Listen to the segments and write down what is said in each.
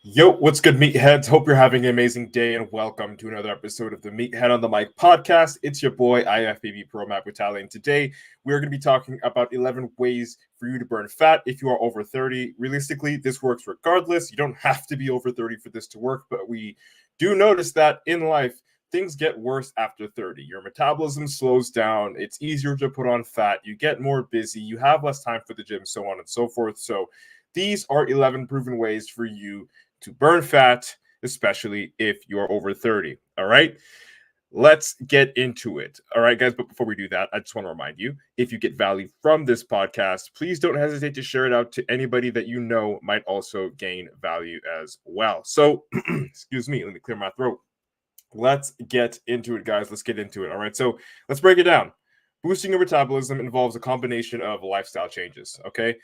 Yo, what's good, meatheads? Hope you're having an amazing day and welcome to another episode of the Meathead on the Mic podcast. It's your boy, IFBB Pro Mac Battalion. Today, we're going to be talking about 11 ways for you to burn fat if you are over 30. Realistically, this works regardless. You don't have to be over 30 for this to work, but we do notice that in life, things get worse after 30. Your metabolism slows down. It's easier to put on fat. You get more busy. You have less time for the gym, so on and so forth. So, these are 11 proven ways for you to burn fat, especially if you're over 30. All right. Let's get into it. All right, guys. But before we do that, I just want to remind you, if you get value from this podcast, please don't hesitate to share it out to anybody that you know might also gain value as well. So, excuse me, let me clear my throat. Let's get into it, guys. Let's get into it. All right. So let's break it down. Boosting your metabolism involves a combination of lifestyle changes. Okay.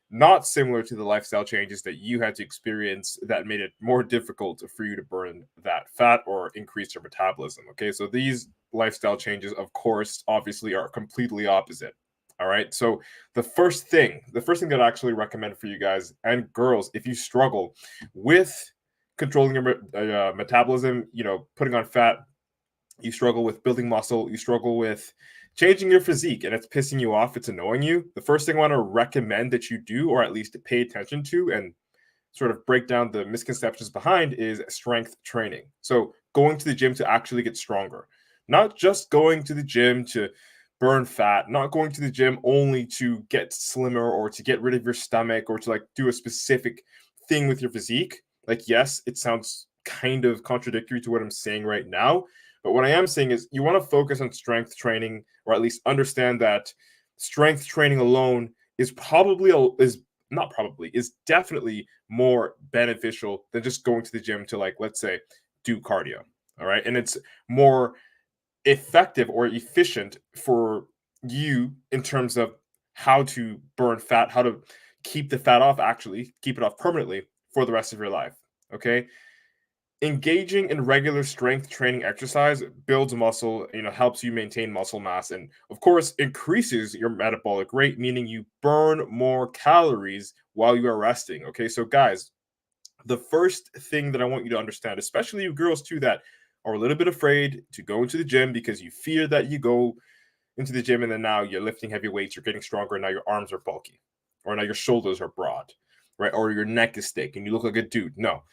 Not similar to the lifestyle changes that you had to experience that made it more difficult for you to burn that fat or increase your metabolism. Okay, so these lifestyle changes, of course, obviously are completely opposite. All right, so the first thing that I actually recommend for you guys and girls, if you struggle with controlling your metabolism, putting on fat, you struggle with building muscle, you struggle with changing your physique, and it's pissing you off, it's annoying you, the first thing I want to recommend that you do, or at least pay attention to, and sort of break down the misconceptions behind, is strength training. So, going to the gym to actually get stronger, not just going to the gym to burn fat, not going to the gym only to get slimmer or to get rid of your stomach or to like do a specific thing with your physique. Like, yes, it sounds kind of contradictory to what I'm saying right now, but what I am saying is you want to focus on strength training, or at least understand that strength training alone is definitely more beneficial than just going to the gym to, like, let's say, do cardio. All right. And it's more effective or efficient for you in terms of how to burn fat, how to keep the fat off, actually keep it off permanently for the rest of your life. Okay. Engaging in regular strength training exercise builds muscle, helps you maintain muscle mass, and of course increases your metabolic rate, meaning you burn more calories while you are resting. Okay, so guys, the first thing that I want you to understand, especially you girls too, that are a little bit afraid to go into the gym because you fear that you go into the gym and then now you're lifting heavy weights, you're getting stronger, and now your arms are bulky, or now your shoulders are broad, right? Or your neck is thick and you look like a dude. No.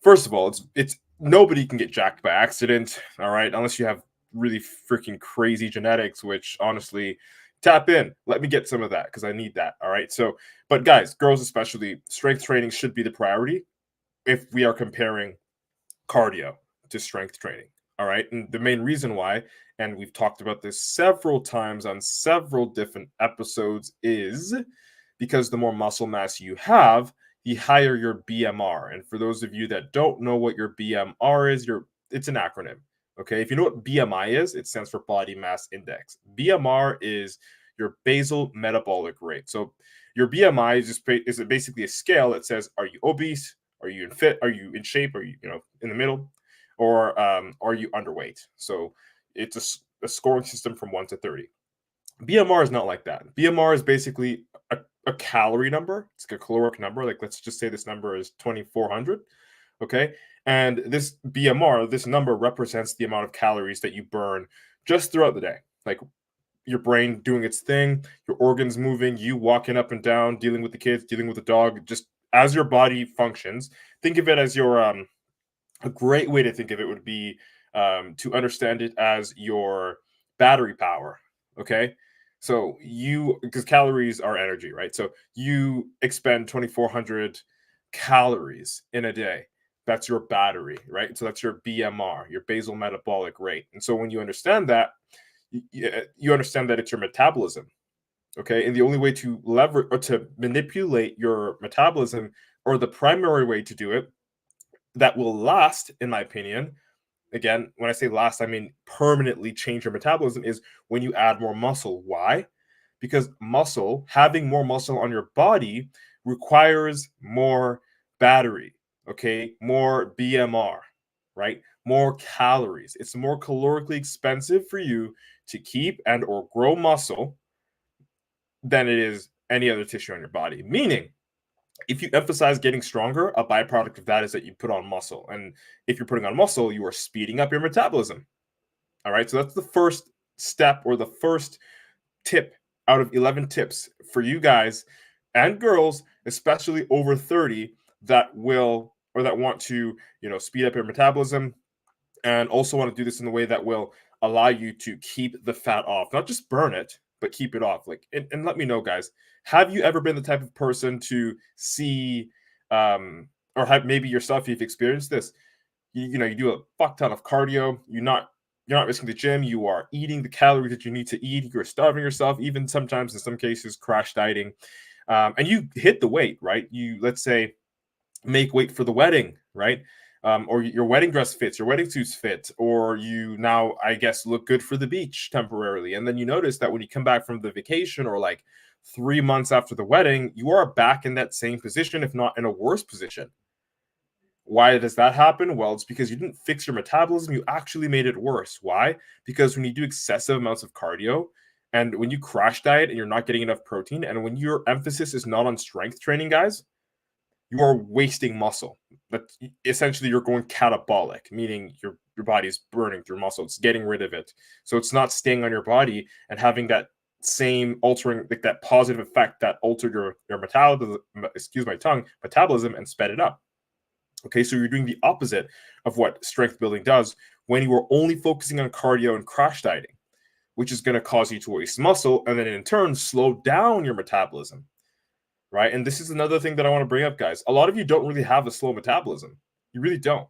First of all, it's nobody can get jacked by accident, all right? Unless you have really freaking crazy genetics, which honestly, tap in. Let me get some of that because I need that, all right? So, but guys, girls especially, strength training should be the priority if we are comparing cardio to strength training. All right. And the main reason why, and we've talked about this several times on several different episodes, is because the more muscle mass you have, the higher your BMR. And for those of you that don't know what your BMR is, it's an acronym. Okay. If you know what BMI is, it stands for body mass index. BMR is your basal metabolic rate. So your BMI is basically a scale that says, are you obese? Are you in fit? Are you in shape? Are you, in the middle? Or are you underweight? So it's a scoring system from 1 to 30. BMR is not like that. BMR is basically a calorie number. It's like a caloric number. Like, let's just say this number is 2,400. Okay. And this BMR, this number represents the amount of calories that you burn just throughout the day. Like, your brain doing its thing, your organs moving, you walking up and down, dealing with the kids, dealing with the dog, just as your body functions. Think of it as your a great way to think of it would be to understand it as your battery power. Okay. So because calories are energy, right? So you expend 2,400 calories in a day. That's your battery, right? So that's your BMR, your basal metabolic rate. And so when you understand that, you understand that it's your metabolism. Okay. And the only way to leverage or to manipulate your metabolism, or the primary way to do it, that will last, in my opinion, again, when I say last, I mean permanently change your metabolism, is when you add more muscle. Why? Because having more muscle on your body requires more battery, okay? More BMR, right? More calories. It's more calorically expensive for you to keep and or grow muscle than it is any other tissue on your body. Meaning, If you emphasize getting stronger, a byproduct of that is that you put on muscle. And if you're putting on muscle, you are speeding up your metabolism. All right. So that's the first step, or the first tip out of 11 tips for you guys and girls, especially over 30, that will, or that want to, speed up your metabolism, and also want to do this in the way that will allow you to keep the fat off, not just burn it, but keep it off. Like, and let me know, guys, have you ever been the type of person to see, or have maybe yourself, you've experienced this, you do a fuck ton of cardio, you're not risking the gym, you are eating the calories that you need to eat, you're starving yourself, even sometimes in some cases crash dieting, and you hit the weight, right? You, let's say, make weight for the wedding, right? Or your wedding dress fits, your wedding suits fit, or you now, I guess, look good for the beach temporarily. And then you notice that when you come back from the vacation, or like 3 months after the wedding, you are back in that same position, if not in a worse position. Why does that happen? Well, it's because you didn't fix your metabolism. You actually made it worse. Why? Because when you do excessive amounts of cardio, and when you crash diet and you're not getting enough protein, and when your emphasis is not on strength training, guys, you are wasting muscle. But essentially, you're going catabolic, meaning your body's burning through muscle. It's getting rid of it. So it's not staying on your body and having that same altering, like that positive effect that altered your metabolism, excuse my tongue, metabolism, and sped it up. Okay, so you're doing the opposite of what strength building does when you are only focusing on cardio and crash dieting, which is going to cause you to waste muscle and then in turn slow down your metabolism, right? And this is another thing that I want to bring up, guys. A lot of you don't really have a slow metabolism. You really don't.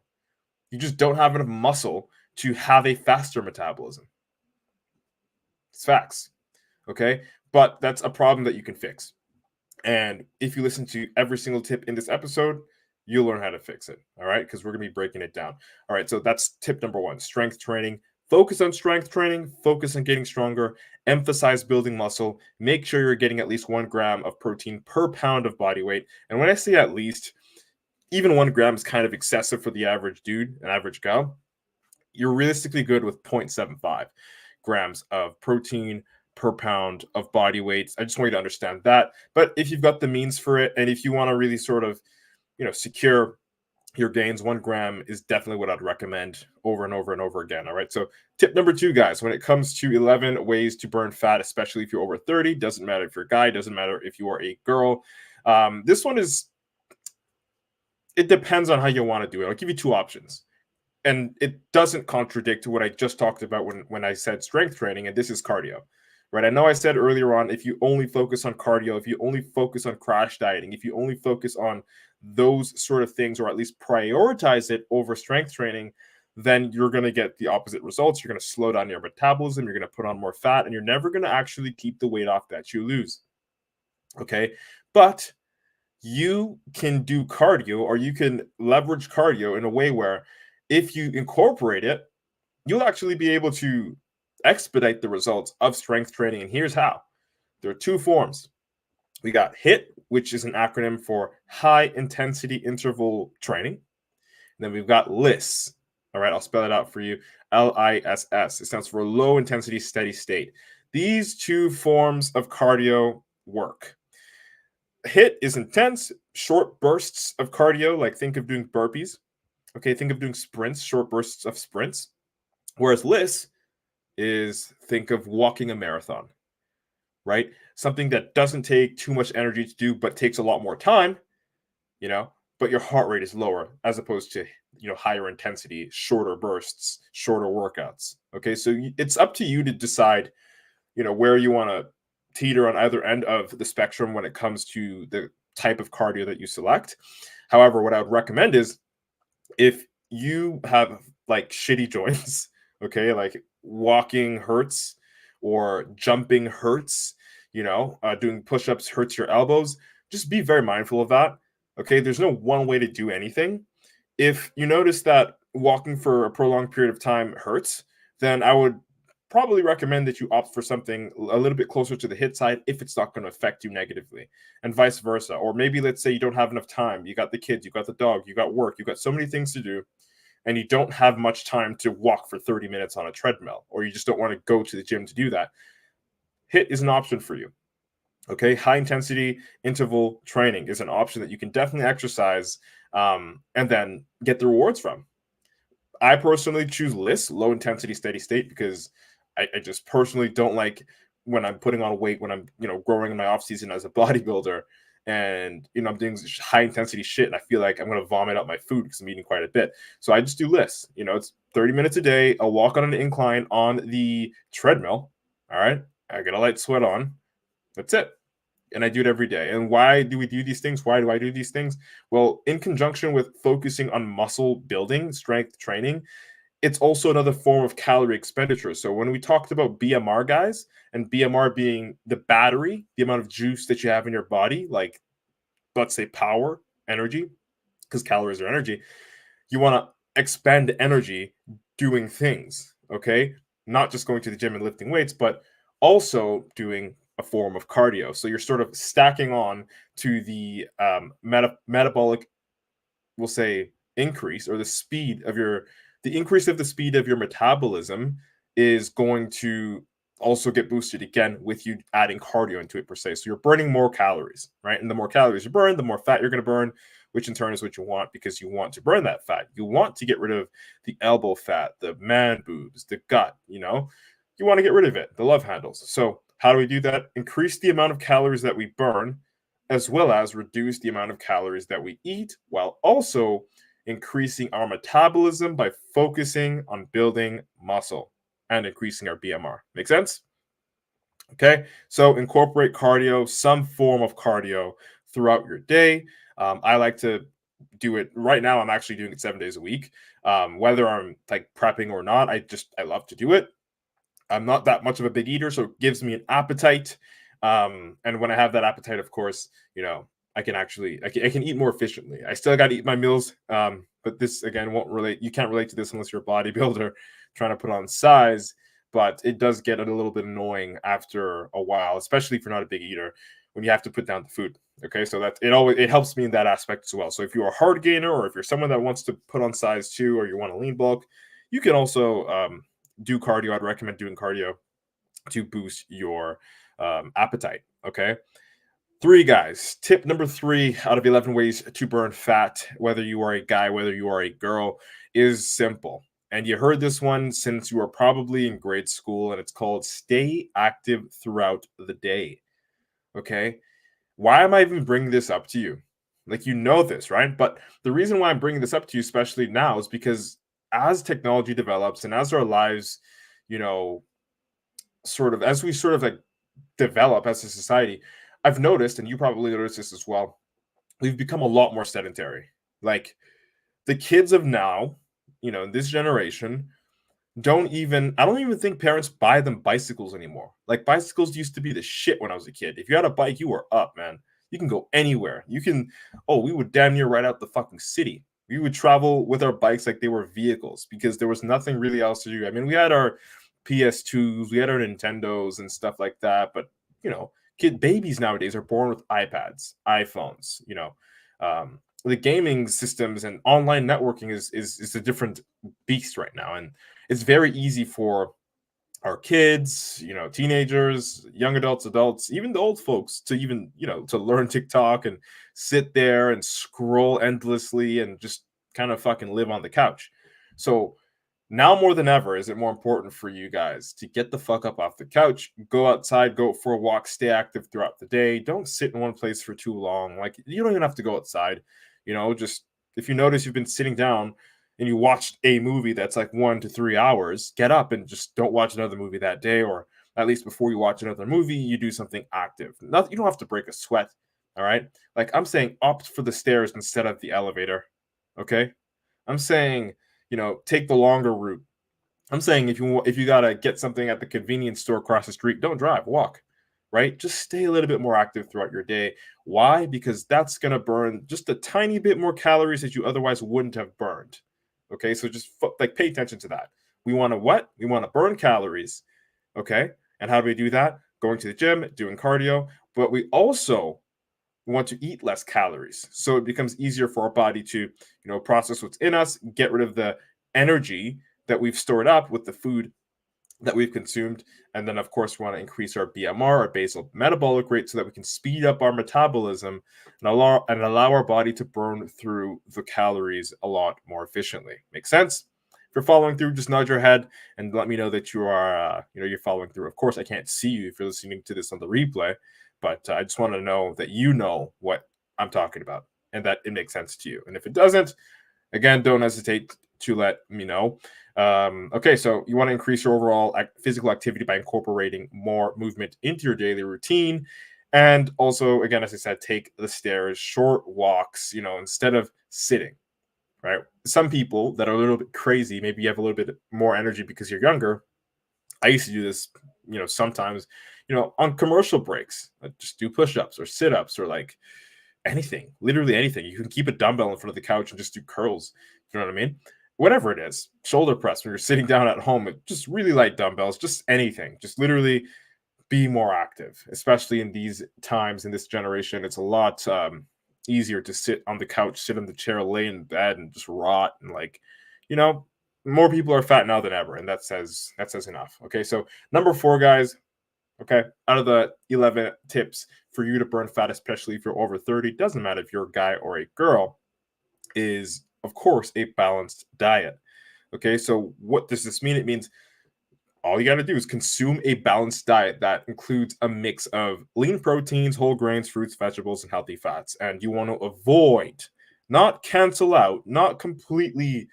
You just don't have enough muscle to have a faster metabolism. It's facts, okay? But that's a problem that you can fix. And if you listen to every single tip in this episode, you'll learn how to fix it. All right. Because we're going to be breaking it down. All right. So that's tip number one: strength training. Focus on strength training, focus on getting stronger, emphasize building muscle, make sure you're getting at least 1 gram of protein per pound of body weight. And when I say at least, even 1 gram is kind of excessive for the average dude, an average gal. You're realistically good with 0.75 grams of protein per pound of body weight. I just want you to understand that. But if you've got the means for it, and if you want to really sort of, secure your gains, 1 gram is definitely what I'd recommend over and over and over again. All right. So tip number 2, guys, when it comes to 11 ways to burn fat, especially if you're over 30, doesn't matter if you're a guy, doesn't matter if you are a girl. This one it depends on how you want to do it. I'll give you 2 options. And it doesn't contradict what I just talked about when I said strength training, and this is cardio, right? I know I said earlier on, if you only focus on cardio, if you only focus on crash dieting, if you only focus on those sort of things, or at least prioritize it over strength training, then you're going to get the opposite results. You're going to slow down your metabolism, you're going to put on more fat, and you're never going to actually keep the weight off that you lose. Okay. But you can do cardio, or you can leverage cardio in a way where if you incorporate it, you'll actually be able to expedite the results of strength training. And here's how. There are 2 forms. We got HIIT, which is an acronym for high intensity interval training. And then we've got LISS. All right, I'll spell it out for you. LISS. It stands for low intensity steady state. These 2 forms of cardio work. HIIT is intense, short bursts of cardio, like think of doing burpees. Okay, think of doing sprints, short bursts of sprints. Whereas LISS is think of walking a marathon, right? Something that doesn't take too much energy to do, but takes a lot more time, but your heart rate is lower as opposed to, higher intensity, shorter bursts, shorter workouts. Okay, so it's up to you to decide, where you want to teeter on either end of the spectrum when it comes to the type of cardio that you select. However, what I would recommend is if you have like shitty joints, okay, like walking hurts or jumping hurts, doing push-ups hurts your elbows, just be very mindful of that. Okay, there's no one way to do anything. If you notice that walking for a prolonged period of time hurts, then I would probably recommend that you opt for something a little bit closer to the HIIT side if it's not going to affect you negatively, and vice versa. Or maybe let's say you don't have enough time. You got the kids, you got the dog, you got work, you got so many things to do, and you don't have much time to walk for 30 minutes on a treadmill, or you just don't want to go to the gym to do that. HIIT is an option for you. Okay, high intensity interval training is an option that you can definitely exercise and then get the rewards from. I personally choose LISS, low intensity steady state, because I just personally don't like when I'm putting on weight, when I'm, growing in my off season as a bodybuilder, and I'm doing high intensity shit, and I feel like I'm gonna vomit out my food because I'm eating quite a bit. So I just do LISS. It's 30 minutes a day. I'll walk on an incline on the treadmill. All right, I get a light sweat on. That's it. And I do it every day. And why do we do these things? Why do I do these things? Well, in conjunction with focusing on muscle building, strength training, it's also another form of calorie expenditure. So when we talked about BMR, guys, and BMR being the battery, the amount of juice that you have in your body, like let's say power, energy, because calories are energy, you want to expend energy doing things, okay? Not just going to the gym and lifting weights, but also doing a form of cardio. So you're sort of stacking on to the metabolic, we'll say, increase, or the increase of the speed of your metabolism is going to also get boosted again with you adding cardio into it per se. So you're burning more calories, right? And the more calories you burn, the more fat you're going to burn, which in turn is what you want, because you want to burn that fat. You want to get rid of the elbow fat, the man boobs, the gut, you want to get rid of it, the love handles. So how do we do that? Increase the amount of calories that we burn, as well as reduce the amount of calories that we eat, while also increasing our metabolism by focusing on building muscle and increasing our BMR. Make sense? Okay, so incorporate cardio, some form of cardio throughout your day. I like to do it right now. I'm actually doing it 7 days a week. Whether I'm like prepping or not, I love to do it. I'm not that much of a big eater, so it gives me an appetite. And when I have that appetite, of course, I can eat more efficiently. I still got to eat my meals, but this again won't relate. You can't relate to this unless you're a bodybuilder trying to put on size. But it does get a little bit annoying after a while, especially if you're not a big eater, when you have to put down the food. Okay, so it helps me in that aspect as well. So if you're a hard gainer, or if you're someone that wants to put on size too, or you want to lean bulk, you can also do cardio. I'd recommend doing cardio to boost your appetite. Okay. 3, guys. Tip number 3 out of 11 ways to burn fat, whether you are a guy, whether you are a girl, is simple. And you heard this one since you were probably in grade school, and it's called stay active throughout the day. Okay. Why am I even bringing this up to you? Like, this, right? But the reason why I'm bringing this up to you, especially now, is because as technology develops and as our lives, you know, as we sort of like develop as a society, I've noticed, and you probably noticed this as well, we've become a lot more sedentary. Like the kids of now, this generation, I don't even think parents buy them bicycles anymore. Like bicycles used to be the shit when I was a kid. If you had a bike, you were up, man. You can go anywhere. We would damn near ride out the fucking city. We would travel with our bikes like they were vehicles, because there was nothing really else to do. I mean, we had our PS2s, we had our Nintendos and stuff like that, but babies nowadays are born with iPads, iPhones, the gaming systems and online networking is a different beast right now. And it's very easy for our kids, teenagers, young adults, even the old folks to to learn TikTok and sit there and scroll endlessly and just kind of fucking live on the couch. So now more than ever, is it more important for you guys to get the fuck up off the couch, go outside, go for a walk, stay active throughout the day. Don't sit in one place for too long. Like, you don't even have to go outside. Just if you notice you've been sitting down and you watched a movie that's like 1 to 3 hours, get up and just don't watch another movie that day. Or at least before you watch another movie, you do something active. You don't have to break a sweat. All right. Like I'm saying, opt for the stairs instead of the elevator. Okay. I'm saying, take the longer route. I'm saying if you gotta get something at the convenience store across the street, don't drive, walk, right? Just stay a little bit more active throughout your day. Why? Because that's gonna burn just a tiny bit more calories that you otherwise wouldn't have burned. Okay, so just pay attention to that. We want to what? We want to burn calories. Okay, and how do we do that? Going to the gym, doing cardio, but we also want to eat less calories, so it becomes easier for our body to process what's in us, get rid of the energy that we've stored up with the food that we've consumed. And then, of course, we want to increase our BMR, our basal metabolic rate, so that we can speed up our metabolism and allow our body to burn through the calories a lot more efficiently. Make sense? If you're following through, just nod your head and let me know that you are, you're following through. Of course, I can't see you if you're listening to this on the replay, but I just want to know that you know what I'm talking about and that it makes sense to you. And if it doesn't, again, don't hesitate to let me know. Okay, so you want to increase your overall physical activity by incorporating more movement into your daily routine. And also, again, as I said, take the stairs, short walks, instead of sitting, right? Some people that are a little bit crazy, maybe you have a little bit more energy because you're younger. I used to do this, sometimes, on commercial breaks, just do push-ups or sit-ups or like anything, literally anything. You can keep a dumbbell in front of the couch and just do curls. You know what I mean? Whatever it is, shoulder press when you're sitting down at home, just really light dumbbells, just anything. Just literally be more active, especially in these times in this generation. It's a lot easier to sit on the couch, sit in the chair, lay in bed, and just rot. And more people are fat now than ever, and that says enough. Okay, so number 4, guys. Okay, out of the 11 tips for you to burn fat, especially if you're over 30, doesn't matter if you're a guy or a girl, is of course a balanced diet. Okay, so what does this mean? It means all you got to do is consume a balanced diet that includes a mix of lean proteins, whole grains, fruits, vegetables, and healthy fats. And you want to avoid, not cancel out, not completely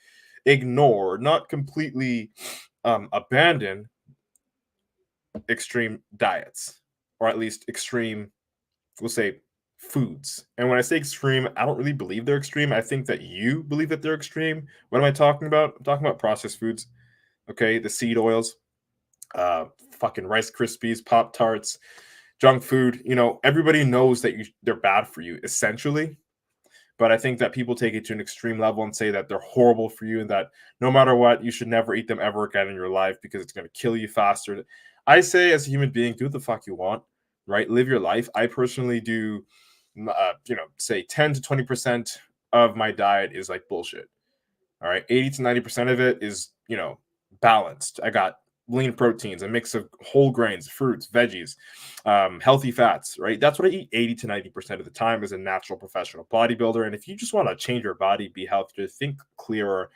ignore, not completely abandon extreme diets, or at least extreme, we'll say, foods. And when I say extreme, I don't really believe they're extreme. I think that you believe that they're extreme. What am I talking about? I'm talking about processed foods. Okay, the seed oils, fucking Rice Krispies, Pop Tarts, junk food. Everybody knows that they're bad for you, essentially. But I think that people take it to an extreme level and say that they're horrible for you and that no matter what, you should never eat them ever again in your life because it's going to kill you faster. I say, as a human being, do what the fuck you want, right? Live your life. I personally do, say 10 to 20% of my diet is like bullshit. All right. 80 to 90% of it is, balanced. I got lean proteins, a mix of whole grains, fruits, veggies, healthy fats, right? That's what I eat 80 to 90% of the time as a natural professional bodybuilder. And if you just want to change your body, be healthier, think clearer,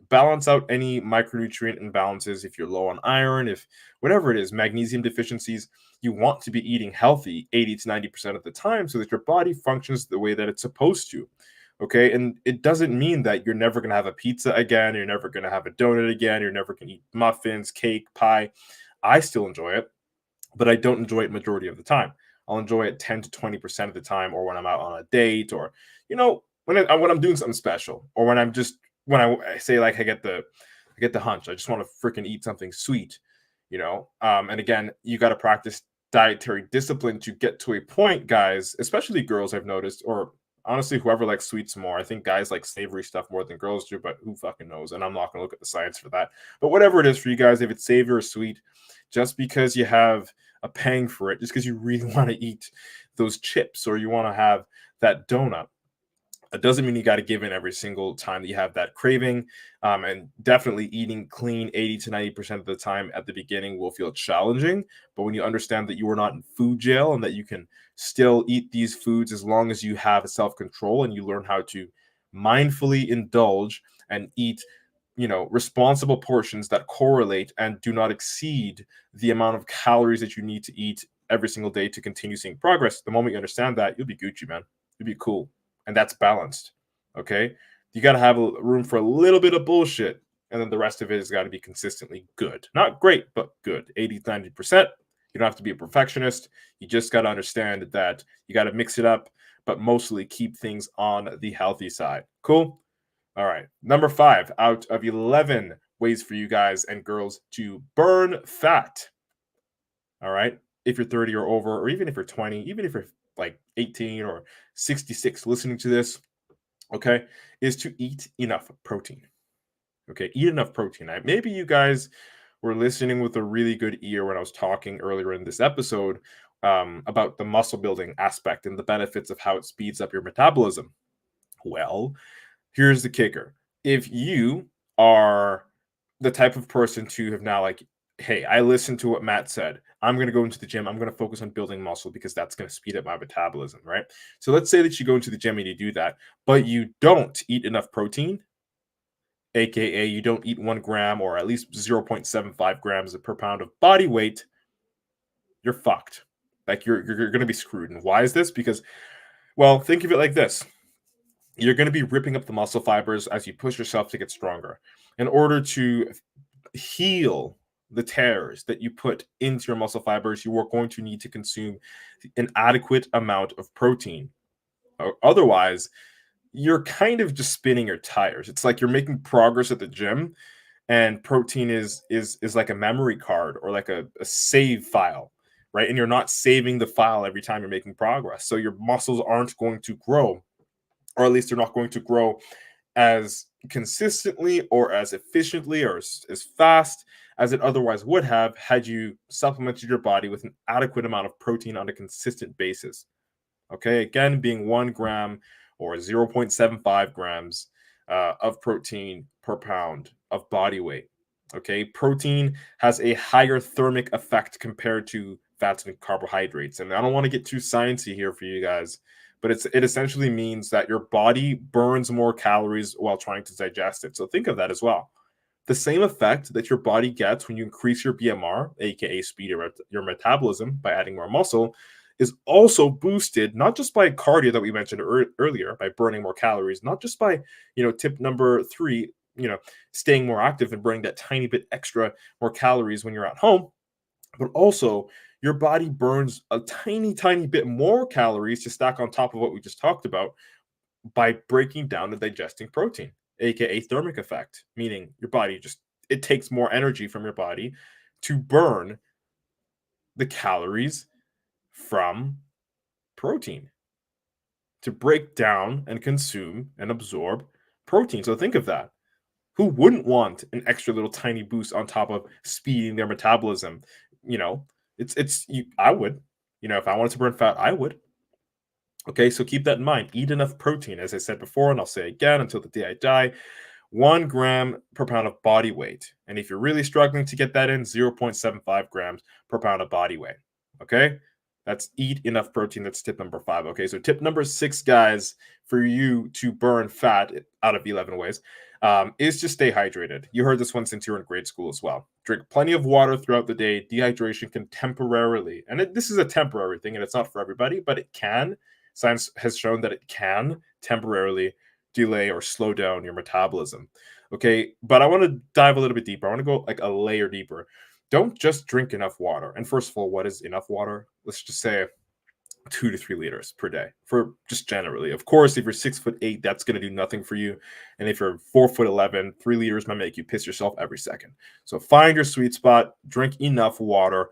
balance out any micronutrient imbalances. If you're low on iron, if whatever it is, magnesium deficiencies, you want to be eating healthy 80 to 90% of the time so that your body functions the way that it's supposed to. Okay. And it doesn't mean that you're never going to have a pizza again. You're never going to have a donut again. You're never going to eat muffins, cake, pie. I still enjoy it, but I don't enjoy it majority of the time. I'll enjoy it 10 to 20% of the time, or when I'm out on a date, or, when I'm doing something special, or when I say like I get the hunch. I just want to freaking eat something sweet, and again, you got to practice dietary discipline to get to a point, guys, especially girls, I've noticed, or honestly, whoever likes sweets more. I think guys like savory stuff more than girls do, but who fucking knows? And I'm not going to look at the science for that. But whatever it is for you guys, if it's savory or sweet, just because you have a pang for it, just because you really want to eat those chips or you want to have that donut, it doesn't mean you got to give in every single time that you have that craving. And definitely eating clean 80 to 90% of the time at the beginning will feel challenging. But when you understand that you are not in food jail and that you can still eat these foods as long as you have self-control and you learn how to mindfully indulge and eat, responsible portions that correlate and do not exceed the amount of calories that you need to eat every single day to continue seeing progress. The moment you understand that, you'll be Gucci, man. You'll be cool. And that's balanced. Okay. You got to have room for a little bit of bullshit. And then the rest of it has got to be consistently good. Not great, but good. 80, 90%. You don't have to be a perfectionist. You just got to understand that you got to mix it up, but mostly keep things on the healthy side. Cool. All right. Number 5 out of 11 ways for you guys and girls to burn fat. All right. If you're 30 or over, or even if you're 20, even if you're like 18 or 66 listening to this, okay, is to eat enough protein. Okay, eat enough protein. Maybe you guys were listening with a really good ear when I was talking earlier in this episode about the muscle building aspect and the benefits of how it speeds up your metabolism. Well, here's the kicker. If you are the type of person to have now like hey, I listened to what Matt said. I'm going to go into the gym. I'm going to focus on building muscle because that's going to speed up my metabolism, right? So let's say that you go into the gym and you do that, but you don't eat enough protein, aka you don't eat 1 gram or at least 0.75 grams per pound of body weight. You're fucked. Like you're going to be screwed. And why is this? Because, well, think of it like this: you're going to be ripping up the muscle fibers as you push yourself to get stronger. In order to heal the tears that you put into your muscle fibers, you are going to need to consume an adequate amount of protein. Otherwise, you're kind of just spinning your tires. It's like you're making progress at the gym, and protein is like a memory card or like a save file, right? And you're not saving the file every time you're making progress. So your muscles aren't going to grow, or at least they're not going to grow as consistently or as efficiently or as fast as it otherwise would have had you supplemented your body with an adequate amount of protein on a consistent basis. Okay, again, being 1 gram or 0.75 grams of protein per pound of body weight. Okay, protein has a higher thermic effect compared to fats and carbohydrates. And I don't want to get too sciencey here for you guys, but it essentially means that your body burns more calories while trying to digest it. So think of that as well. The same effect that your body gets when you increase your BMR, aka speed your metabolism by adding more muscle, is also boosted not just by cardio that we mentioned earlier, by burning more calories, not just by, tip number 3, staying more active and burning that tiny bit extra more calories when you're at home, but also your body burns a tiny bit more calories to stack on top of what we just talked about by breaking down and digesting protein, aka thermic effect, meaning your body it takes more energy from your body to burn the calories from protein, to break down and consume and absorb protein. So think of that. Who wouldn't want an extra little tiny boost on top of speeding their metabolism? You know, I would. If I wanted to burn fat, I would. Okay, so keep that in mind. Eat enough protein, as I said before, and I'll say again until the day I die. 1 gram per pound of body weight. And if you're really struggling to get that in, 0.75 grams per pound of body weight. Okay, that's eat enough protein. That's tip number 5. Okay, so tip number 6, guys, for you to burn fat out of 11 ways, is to stay hydrated. You heard this one since you were in grade school as well. Drink plenty of water throughout the day. Dehydration can temporarily, and this is a temporary thing, and it's not for everybody, but it can. Science has shown that it can temporarily delay or slow down your metabolism. Okay, but I want to dive a little bit deeper. I want to go like a layer deeper. Don't just drink enough water. And first of all, what is enough water? Let's just say 2 to 3 liters per day, for just generally. Of course, if you're 6'8", that's going to do nothing for you. And if you're 4'11", 3 liters might make you piss yourself every second. So find your sweet spot, drink enough water.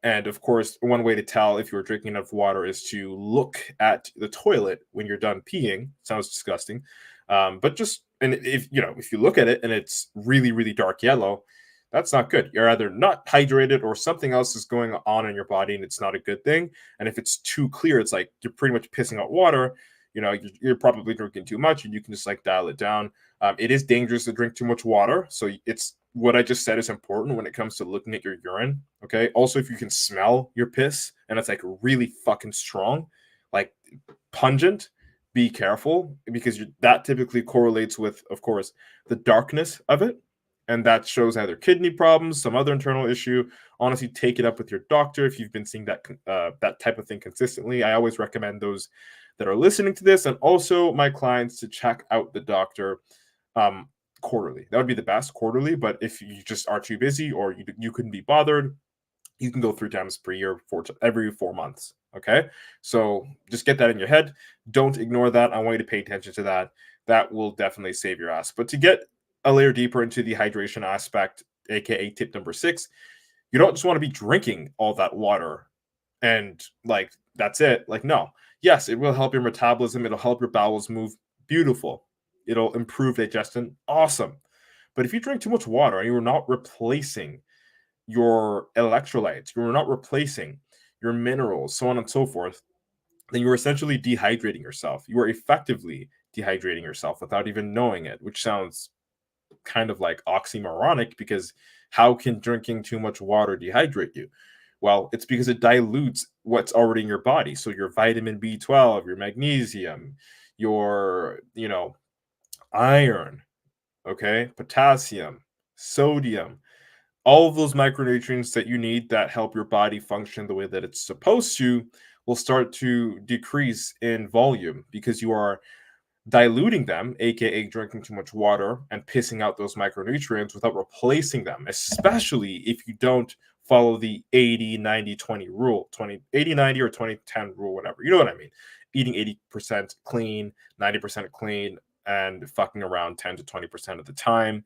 And of course, one way to tell if you're drinking enough water is to look at the toilet when you're done peeing. Sounds disgusting. But if you look at it and it's really, really dark yellow, that's not good. You're either not hydrated or something else is going on in your body and it's not a good thing. And if it's too clear, it's like you're pretty much pissing out water. You're probably drinking too much, and you can just like dial it down. It is dangerous to drink too much water. So it's what I just said is important when it comes to looking at your urine. Okay. Also, if you can smell your piss and it's like really fucking strong, like pungent, be careful, because that typically correlates with, of course, the darkness of it. And that shows either kidney problems, some other internal issue. Honestly, take it up with your doctor if you've been seeing that type of thing consistently. I always recommend those that are listening to this, and also my clients, to check out the doctor quarterly. That would be the best, quarterly. But if you just are too busy or you couldn't be bothered, you can go 3 times per year every 4 months. Okay, so just get that in your head. Don't ignore that. I want you to pay attention to that. That will definitely save your ass. But to get a layer deeper into the hydration aspect, aka tip number 6, you don't just want to be drinking all that water and like that's it. Like, no. Yes, it will help your metabolism. It'll help your bowels move. Beautiful. It'll improve digestion. Awesome. But if you drink too much water and you're not replacing your electrolytes, you're not replacing your minerals, so on and so forth, then you're essentially dehydrating yourself. You are effectively dehydrating yourself without even knowing it, which sounds kind of like oxymoronic, because How can drinking too much water dehydrate you? Well, it's because it dilutes what's already in your body. So your vitamin B12, your magnesium, your, iron, okay, potassium, sodium, all of those micronutrients that you need that help your body function the way that it's supposed to will start to decrease in volume because you are diluting them, aka drinking too much water and pissing out those micronutrients without replacing them, especially if you don't follow the 80-90-20 rule, 20-80-90 or 20-10 rule, whatever. You know what I mean? Eating 80% clean, 90% clean, and fucking around 10 to 20% of the time.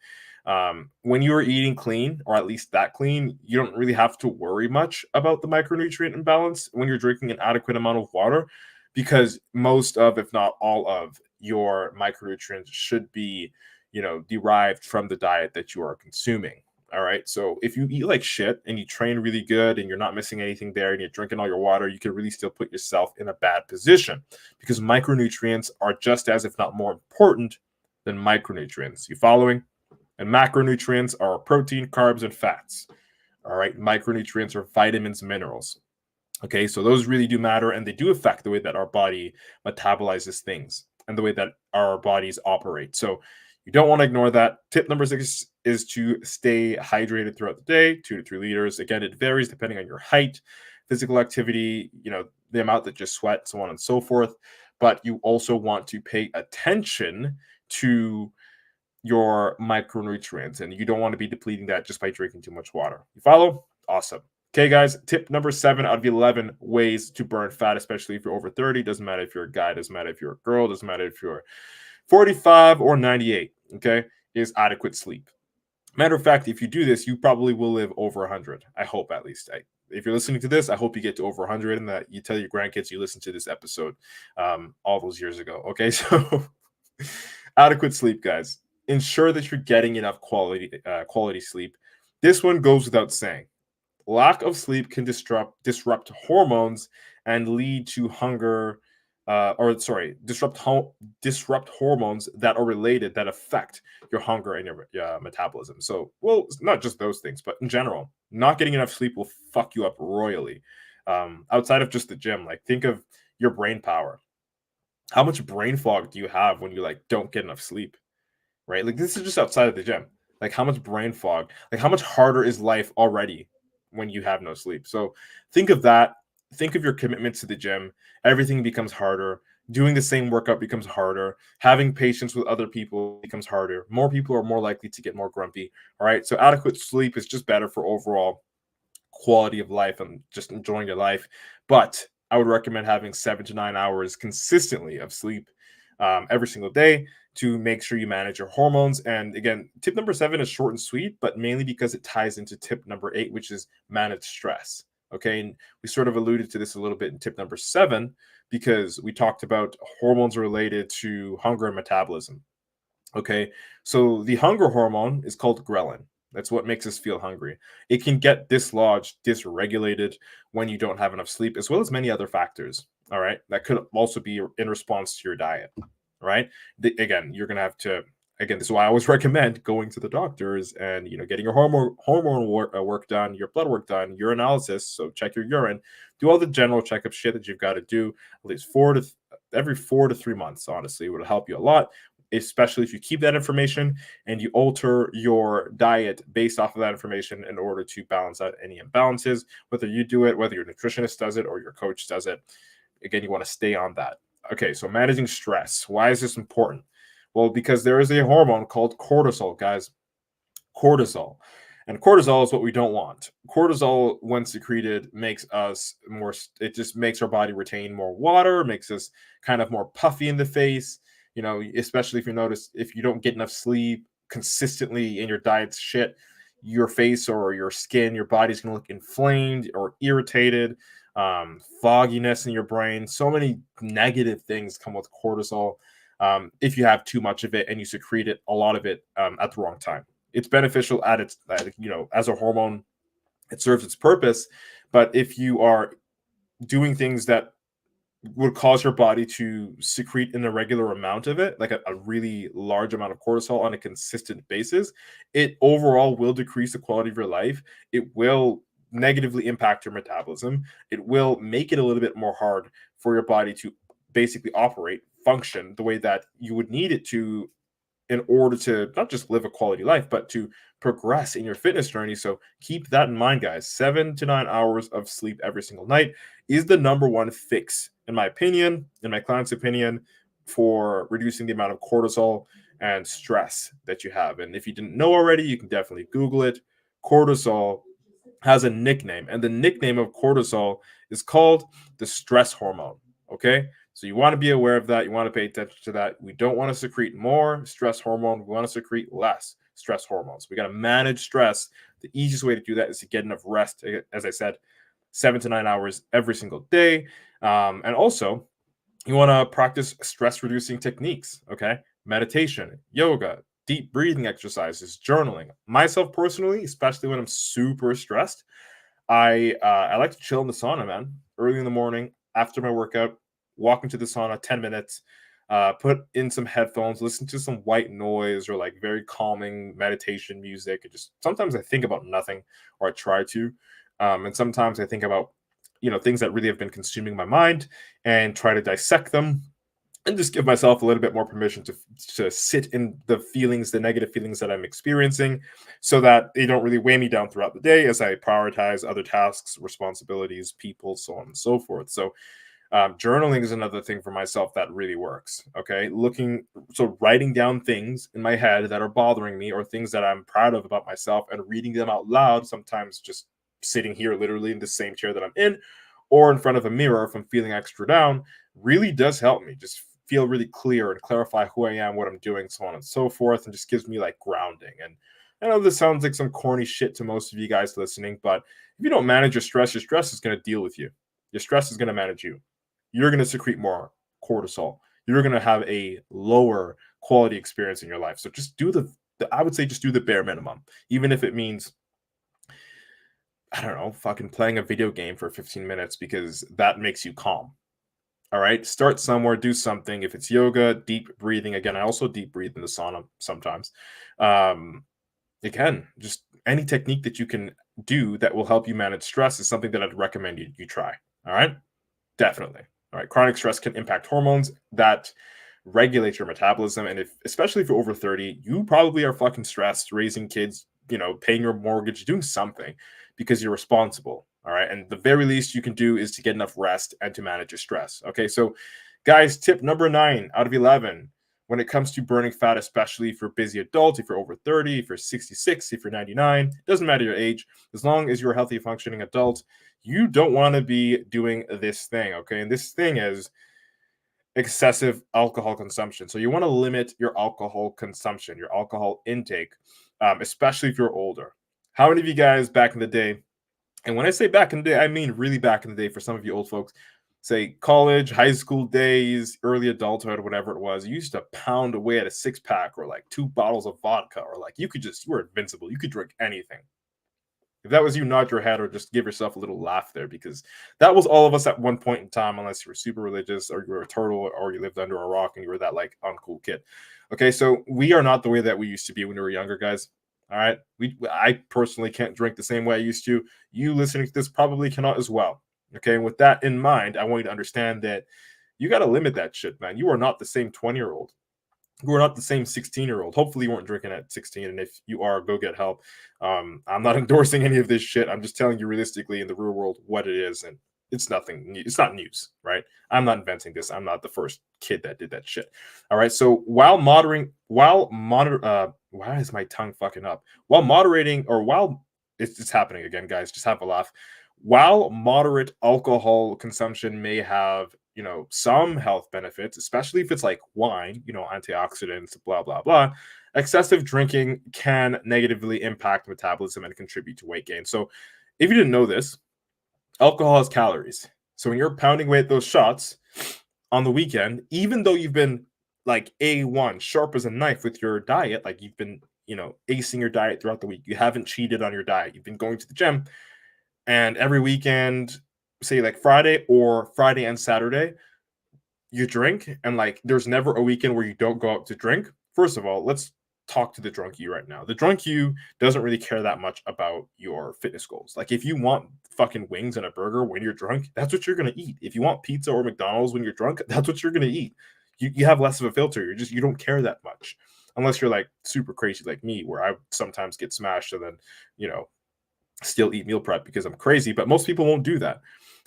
When you're eating clean, or at least that clean, you don't really have to worry much about the micronutrient imbalance when you're drinking an adequate amount of water, because most of, if not all of, your micronutrients should be, derived from the diet that you are consuming. All right. So if you eat like shit and you train really good and you're not missing anything there and you're drinking all your water, you can really still put yourself in a bad position, because micronutrients are just as, if not more important than micronutrients. You following? And macronutrients are protein, carbs, and fats. All right. Micronutrients are vitamins, minerals. Okay. So those really do matter, and they do affect the way that our body metabolizes things and the way that our bodies operate. So you don't want to ignore that. Tip number 6 is to stay hydrated throughout the day, 2 to 3 liters. Again, it varies depending on your height, physical activity, the amount that you sweat, so on and so forth. But you also want to pay attention to your micronutrients, and you don't want to be depleting that just by drinking too much water. You follow? Awesome. Okay, guys, tip number 7 out of 11 ways to burn fat, especially if you're over 30. Doesn't matter if you're a guy, doesn't matter if you're a girl, doesn't matter if you're 45 or 98, okay, is adequate sleep. Matter of fact, if you do this, you probably will live over 100. I hope, at least. If you're listening to this, I hope you get to over 100 and that you tell your grandkids you listened to this episode all those years ago. Okay, so adequate sleep, guys. Ensure that you're getting enough quality sleep. This one goes without saying. Lack of sleep can disrupt hormones and lead to hunger, disrupt hormones that are related, that affect your hunger and your metabolism. So, well, not just those things, but in general, not getting enough sleep will fuck you up royally. Outside of just the gym, like, think of your brain power. How much brain fog do you have when you don't get enough sleep? Right? Like, this is just outside of the gym. Like, how much brain fog, like how much harder is life already when you have no sleep? So think of that. Think of your commitment to the gym. Everything becomes harder. Doing the same workout becomes harder. Having patience with other people becomes harder. More people are more likely to get more grumpy. All right. So adequate sleep is just better for overall quality of life and just enjoying your life. But I would recommend having 7 to 9 hours consistently of sleep every single day to make sure you manage your hormones. And again, tip number 7 is short and sweet, but mainly because it ties into tip number 8, which is manage stress. Okay. And we sort of alluded to this a little bit in tip number 7, because we talked about hormones related to hunger and metabolism. Okay. So the hunger hormone is called ghrelin. That's what makes us feel hungry. It can get dislodged, dysregulated when you don't have enough sleep, as well as many other factors. All right. That could also be in response to your diet. Right. Again, you're going to have to, again, this is why I always recommend going to the doctors and, getting your hormone work done, your blood work done, your analysis. So check your urine, do all the general checkup shit that you've got to do at least every 4 to 3 months. Honestly, it would help you a lot, especially if you keep that information and you alter your diet based off of that information in order to balance out any imbalances, whether you do it, whether your nutritionist does it, or your coach does it. Again, you want to stay on that. Okay, so managing stress. Why is this important? Well, because there is a hormone called cortisol, guys. Cortisol. And cortisol is what we don't want. Cortisol, when secreted, makes us more, it just makes our body retain more water, makes us kind of more puffy in the face. Especially if you notice, if you don't get enough sleep consistently and your diet's shit, your face or your skin, your body's going to look inflamed or irritated, fogginess in your brain. So many negative things come with cortisol if you have too much of it and you secrete it, a lot of it at the wrong time. It's beneficial as a hormone. It serves its purpose. But if you are doing things that would cause your body to secrete an irregular amount of it, like a really large amount of cortisol on a consistent basis, it overall will decrease the quality of your life. It will negatively impact your metabolism. It will make it a little bit more hard for your body to basically operate, function the way that you would need it to in order to not just live a quality life, but to progress in your fitness journey. So keep that in mind, guys. 7 to 9 hours of sleep every single night is the number one fix, in my opinion, in my client's opinion, for reducing the amount of cortisol and stress that you have. And if you didn't know already, you can definitely Google it. Cortisol has a nickname, and the nickname of cortisol is called the stress hormone. Okay. So you want to be aware of that. You want to pay attention to that. We don't want to secrete more stress hormone. We want to secrete less stress hormones. We got to manage stress. The easiest way to do that is to get enough rest. As I said, 7 to 9 hours every single day. And also, you want to practice stress reducing techniques. Okay. Meditation, yoga, deep breathing exercises, journaling. Myself personally, especially when I'm super stressed, I like to chill in the sauna, man. Early in the morning after my workout, walk into the sauna 10 minutes, put in some headphones, listen to some white noise or like very calming meditation music. And just sometimes I think about nothing, or I try to. And sometimes I think about, things that really have been consuming my mind and try to dissect them and just give myself a little bit more permission to sit in the feelings, the negative feelings that I'm experiencing, so that they don't really weigh me down throughout the day as I prioritize other tasks, responsibilities, people, so on and so forth. So journaling is another thing for myself that really works. Okay. Writing down things in my head that are bothering me or things that I'm proud of about myself and reading them out loud, sometimes just sitting here literally in the same chair that I'm in or in front of a mirror if I'm feeling extra down, really does help me just feel really clear and clarify who I am, what I'm doing, so on and so forth, and just gives me like grounding. And I know this sounds like some corny shit to most of you guys listening, but if you don't manage your stress is going to deal with you. Your stress is going to manage you. You're going to secrete more cortisol. You're going to have a lower quality experience in your life. So just I would say just do the bare minimum, even if it means, I don't know, fucking playing a video game for 15 minutes because that makes you calm. All right. Start somewhere, do something. If it's yoga, deep breathing. Again, I also deep breathe in the sauna sometimes. Again, just any technique that you can do that will help you manage stress is something that I'd recommend you try. All right. Definitely. All right. Chronic stress can impact hormones that regulate your metabolism. And especially if you're over 30, you probably are fucking stressed, raising kids, paying your mortgage, doing something because you're responsible. All right. And the very least you can do is to get enough rest and to manage your stress. Okay. So, guys, tip number 9 out of 11 when it comes to burning fat, especially if you're a busy adult, if you're over 30, if you're 66, if you're 99, doesn't matter your age, as long as you're a healthy, functioning adult, you don't want to be doing this thing. Okay. And this thing is excessive alcohol consumption. So you want to limit your alcohol consumption, your alcohol intake, especially if you're older. How many of you guys back in the day, and when I say back in the day, I mean really back in the day for some of you old folks, say college, high school days, early adulthood, whatever it was, you used to pound away at a 6-pack or like 2 bottles of vodka, or like you were invincible. You could drink anything. If that was you, nod your head or just give yourself a little laugh there, because that was all of us at one point in time, unless you were super religious or you were a turtle or you lived under a rock and you were that like uncool kid. Okay, so we are not the way that we used to be when we were younger, guys. All right. I personally can't drink the same way I used to. You listening to this probably cannot as well. Okay. And with that in mind, I want you to understand that you got to limit that shit, man. You are not the same 20-year-old. You are not the same 16-year-old. Hopefully you weren't drinking at 16. And if you are, go get help. I'm not endorsing any of this shit. I'm just telling you realistically in the real world what it is. And it's nothing. It's not news, right? I'm not inventing this. I'm not the first kid that did that shit. All right. So why is my tongue fucking up? It's happening again, guys, just have a laugh. While moderate alcohol consumption may have, some health benefits, especially if it's like wine, antioxidants, blah, blah, blah, excessive drinking can negatively impact metabolism and contribute to weight gain. So if you didn't know this, alcohol has calories. So when you're pounding away at those shots on the weekend, even though you've been like A1, sharp as a knife with your diet, like you've been, acing your diet throughout the week, you haven't cheated on your diet, you've been going to the gym, and every weekend, say like Friday and Saturday, you drink and like there's never a weekend where you don't go out to drink, first of all, let's talk to the drunk you right now. The drunk you doesn't really care that much about your fitness goals. Like if you want fucking wings and a burger when you're drunk, that's what you're gonna eat. If you want pizza or McDonald's when you're drunk, that's what you're gonna eat. You have less of a filter. You don't care that much. Unless you're like super crazy like me, where I sometimes get smashed and then, you know, still eat meal prep because I'm crazy. But most people won't do that.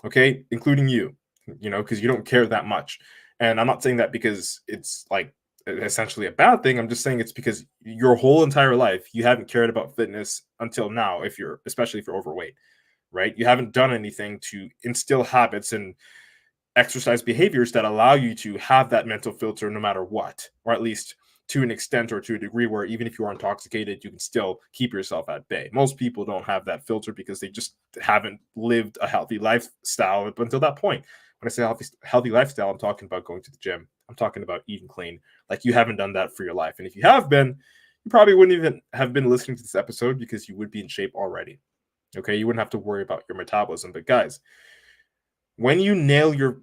Okay, including you, you know, because you don't care that much. And I'm not saying that because it's like essentially a bad thing. I'm just saying it's because your whole entire life you haven't cared about fitness until now, if you're especially if you're overweight, right? You haven't done anything to instill habits and exercise behaviors that allow you to have that mental filter no matter what, or at least to an extent or to a degree where even if you are intoxicated, you can still keep yourself at bay. Most people don't have that filter because they just haven't lived a healthy lifestyle up until that point. When I say healthy lifestyle, I'm talking about going to the gym. I'm talking about eating clean. Like you haven't done that for your life. And if you have been, you probably wouldn't even have been listening to this episode because you would be in shape already. Okay, you wouldn't have to worry about your metabolism. But guys, when you nail your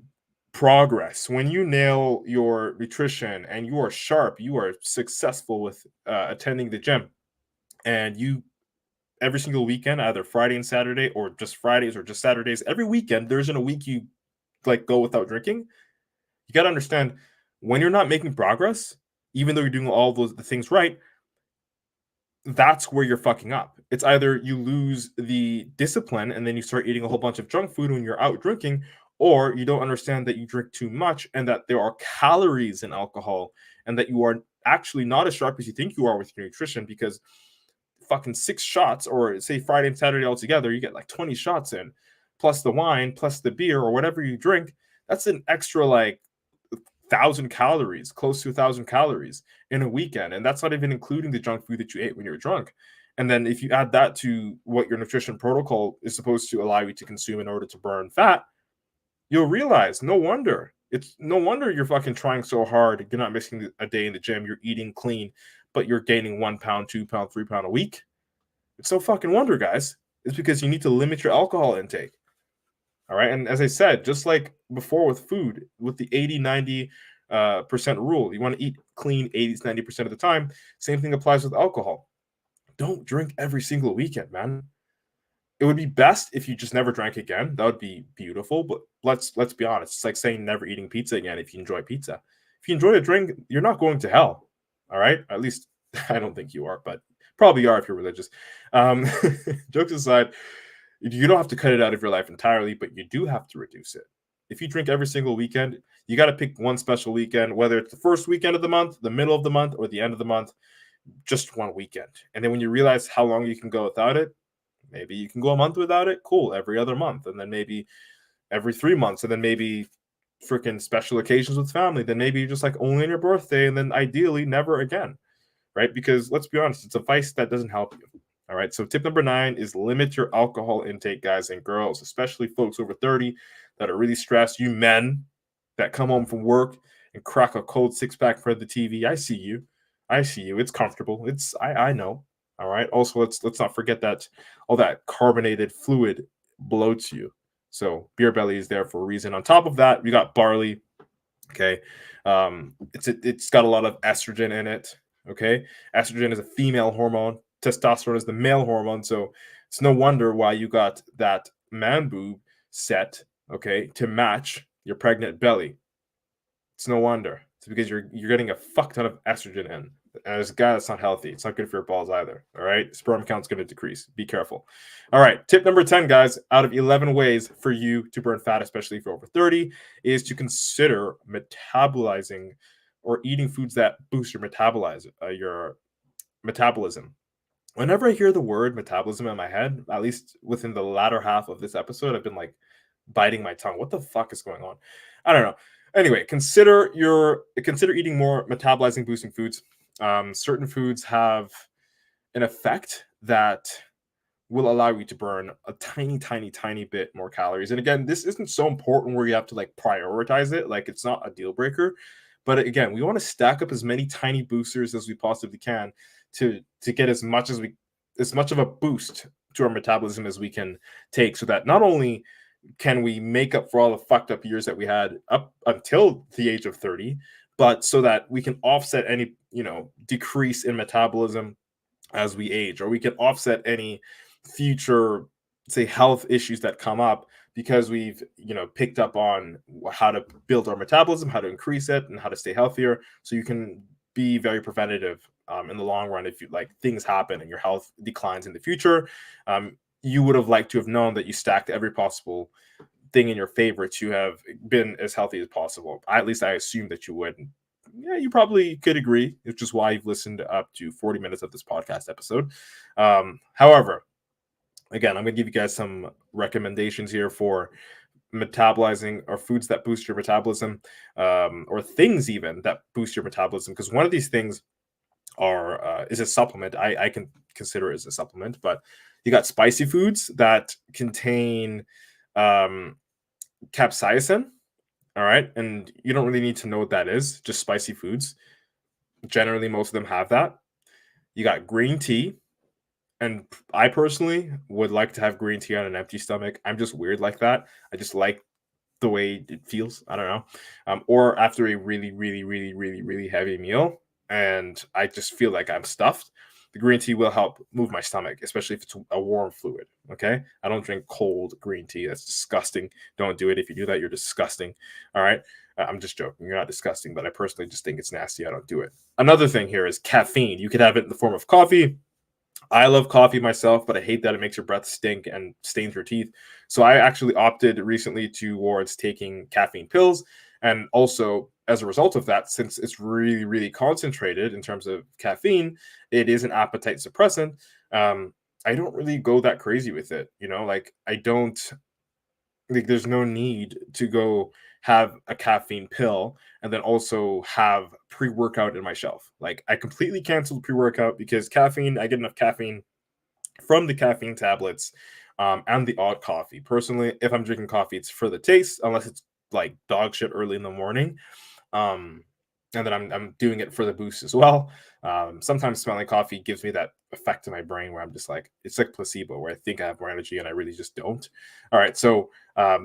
progress, when you nail your nutrition and you are sharp, you are successful with attending the gym, and you every single weekend, either Friday and Saturday or just Fridays or just Saturdays, every weekend, there isn't a week you like go without drinking. You got to understand when you're not making progress, even though you're doing all the things right, that's where you're fucking up. It's either you lose the discipline and then you start eating a whole bunch of junk food when you're out drinking, or you don't understand that you drink too much and that there are calories in alcohol and that you are actually not as sharp as you think you are with your nutrition because fucking 6 shots, or say Friday and Saturday all together, you get like 20 shots in, plus the wine, plus the beer or whatever you drink. That's an extra like 1,000 calories, close to 1,000 calories in a weekend. And that's not even including the junk food that you ate when you were drunk. And then if you add that to what your nutrition protocol is supposed to allow you to consume in order to burn fat, you'll realize no wonder you're fucking trying so hard. You're not missing a day in the gym. You're eating clean, but you're gaining 1 pound, 2 pound, 3 pound a week. It's no fucking wonder, guys. It's because you need to limit your alcohol intake. All right. And as I said, just like before with food, with the 80-90% rule, you want to eat clean 80-90% of the time. Same thing applies with alcohol. Don't drink every single weekend, man. It would be best if you just never drank again. That would be beautiful. But let's be honest. It's like saying never eating pizza again if you enjoy pizza. If you enjoy a drink, you're not going to hell. All right. At least I don't think you are, but probably are if you're religious. Jokes aside, you don't have to cut it out of your life entirely, but you do have to reduce it. If you drink every single weekend, you got to pick one special weekend, whether it's the first weekend of the month, the middle of the month, or the end of the month, just one weekend. And then when you realize how long you can go without it, maybe you can go a month without it. Cool. Every other month. And then maybe every 3 months. And then maybe freaking special occasions with family. Then maybe just like only on your birthday. And then ideally never again. Right? Because let's be honest, it's a vice that doesn't help you. All right. So tip number 9 is limit your alcohol intake, guys and girls, especially folks over 30 that are really stressed. You men that come home from work and crack a cold 6-pack in front of the TV. I see you. It's comfortable. I know. All right. Also, let's not forget that all that carbonated fluid bloats you. So beer belly is there for a reason. On top of that, we got barley. Okay. It's got a lot of estrogen in it. Okay. Estrogen is a female hormone. Testosterone is the male hormone. So it's no wonder why you got that man boob set, okay, to match your pregnant belly. It's no wonder. It's because you're getting a fuck ton of estrogen in. And as a guy, that's not healthy. It's not good for your balls either. All right. Sperm count's going to decrease. Be careful. All right. Tip number 10, guys, out of 11 ways for you to burn fat, especially if you're over 30, is to consider metabolizing or eating foods that boost your metabolism. Whenever I hear the word metabolism in my head, at least within the latter half of this episode, I've been like biting my tongue. What the fuck is going on? I don't know. Anyway, consider eating more metabolizing boosting foods. Certain foods have an effect that will allow you to burn a tiny bit more calories. And again, this isn't so important where you have to like prioritize it. Like it's not a deal breaker. But again, we want to stack up as many tiny boosters as we possibly can to get as much of a boost to our metabolism as we can take, so that not only can we make up for all the fucked up years that we had up until the age of 30, but so that we can offset any, decrease in metabolism as we age, or we can offset any future, say, health issues that come up because we've, picked up on how to build our metabolism, how to increase it, and how to stay healthier. So you can be very preventative in the long run if you like things happen and your health declines in the future. You would have liked to have known that you stacked every possible thing in your favor to have been as healthy as possible. At least I assume that you would. Yeah, you probably could agree, which is why you've listened up to 40 minutes of this podcast episode. However, again, I'm going to give you guys some recommendations here for metabolizing, or foods that boost your metabolism, or things even that boost your metabolism. Because one of these things is a supplement. I can consider it as a supplement, but you got spicy foods that contain capsaicin. All right. And you don't really need to know what that is, just spicy foods. Generally, most of them have that. You got green tea. And I personally would like to have green tea on an empty stomach. I'm just weird like that. I just like the way it feels. I don't know. Or after a really, really, really, really, really heavy meal, and I just feel like I'm stuffed, the green tea will help move my stomach, especially if it's a warm fluid. Okay. I don't drink cold green tea. That's disgusting. Don't do it. If you do that, you're disgusting. All right. I'm just joking. You're not disgusting, but I personally just think it's nasty. I don't do it. Another thing here is caffeine. You could have it in the form of coffee. I love coffee myself, but I hate that it makes your breath stink and stains your teeth. So I actually opted recently towards taking caffeine pills. And also, as a result of that, since it's really, really concentrated in terms of caffeine, it is an appetite suppressant. I don't really go that crazy with it. Like I don't, like, there's no need to go have a caffeine pill and then also have pre-workout in my shelf. Like I completely canceled pre-workout because caffeine, I get enough caffeine from the caffeine tablets, and the odd coffee. Personally, if I'm drinking coffee, it's for the taste, unless it's like dog shit early in the morning. Um, and then I'm doing it for the boost as well. Sometimes smelling coffee gives me that effect in my brain where I'm just like, it's like placebo, where I think I have more energy and I really just don't. All right, so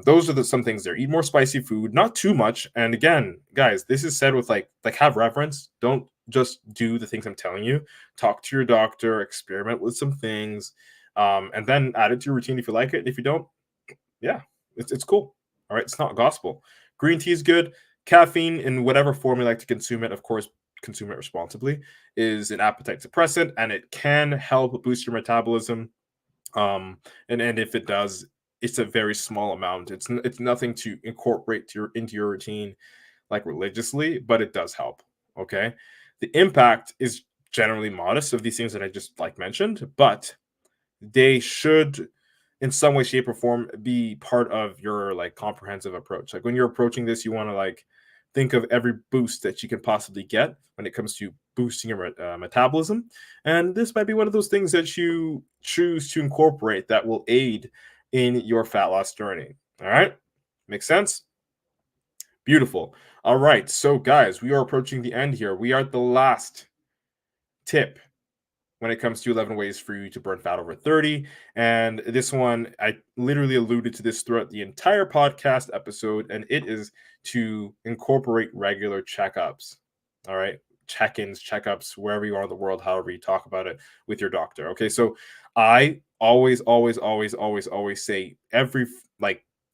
those are some things there. Eat more spicy food, not too much. And again, guys, this is said with like have reverence. Don't just do the things I'm telling you. Talk to your doctor, experiment with some things, and then add it to your routine if you like it. And if you don't, yeah, it's cool. All right, it's not gospel. Green tea is good. Caffeine, in whatever form you like to consume it, of course, consume it responsibly, is an appetite suppressant, and it can help boost your metabolism. And if it does, it's a very small amount. It's nothing to incorporate into your routine like religiously, but it does help. Okay, the impact is generally modest of these things that I just like mentioned, but they should in some way, shape, or form be part of your like comprehensive approach. Like when you're approaching this, you want to like think of every boost that you can possibly get when it comes to boosting your metabolism. And this might be one of those things that you choose to incorporate that will aid in your fat loss journey. All right. Makes sense? Beautiful. All right. So, guys, we are approaching the end here. We are at the last tip when it comes to 11 ways for you to burn fat over 30. And this one, I literally alluded to this throughout the entire podcast episode, and it is to incorporate regular checkups. All right. Check-ins, checkups, wherever you are in the world, however you talk about it with your doctor. Okay. So I always say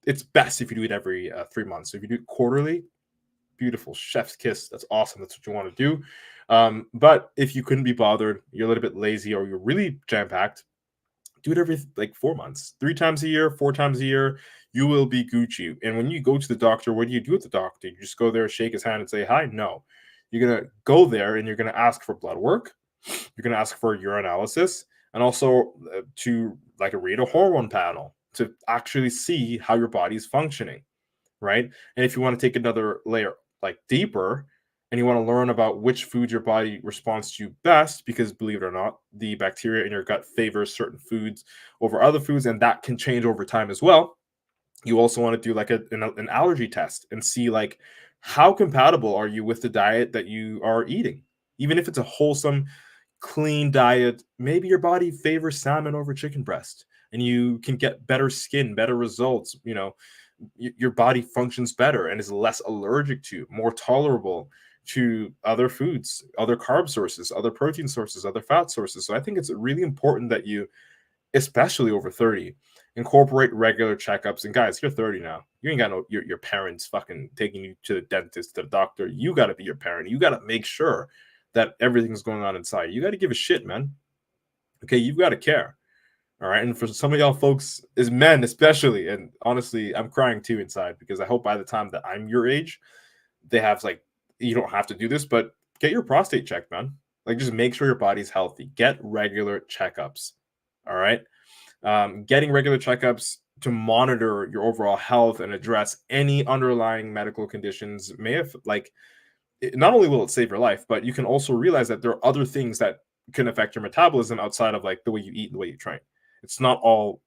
it's best if you do it every 3 months. So if you do it quarterly, beautiful, chef's kiss. That's awesome. That's what you want to do. But if you couldn't be bothered, you're a little bit lazy, or you're really jam-packed, do it every like 4 months, 3 times a year, 4 times a year. You will be Gucci. And when you go to the doctor, what do you do with the doctor? You just go there, shake his hand, and say hi? No. You're going to go there and you're going to ask for blood work. You're going to ask for urinalysis, and also to like read a hormone panel to actually see how your body is functioning, right? And if you want to take another layer like deeper, and you want to learn about which food your body responds to best, because believe it or not, the bacteria in your gut favors certain foods over other foods, and that can change over time as well. You also want to do like an allergy test and see like how compatible are you with the diet that you are eating. Even if it's a wholesome, clean diet, maybe your body favors salmon over chicken breast, and you can get better skin, better results. Your body functions better and is less allergic to, more tolerable to other foods, other carb sources, other protein sources, other fat sources. So I think it's really important that you, especially over 30, incorporate regular checkups. And guys, you're 30 now. You ain't got your parents fucking taking you to the dentist, to the doctor. You got to be your parent. You got to make sure that everything's going on inside. You got to give a shit, man. Okay, you've got to care. All right. And for some of y'all folks, as men especially, and honestly, I'm crying too inside, because I hope by the time that I'm your age, they have like, you don't have to do this, but get your prostate checked, man. Like, just make sure your body's healthy. Get regular checkups. All right. Getting regular checkups to monitor your overall health and address any underlying medical conditions may have, like, not only will it save your life, but you can also realize that there are other things that can affect your metabolism outside of like the way you eat and the way you train. It's not all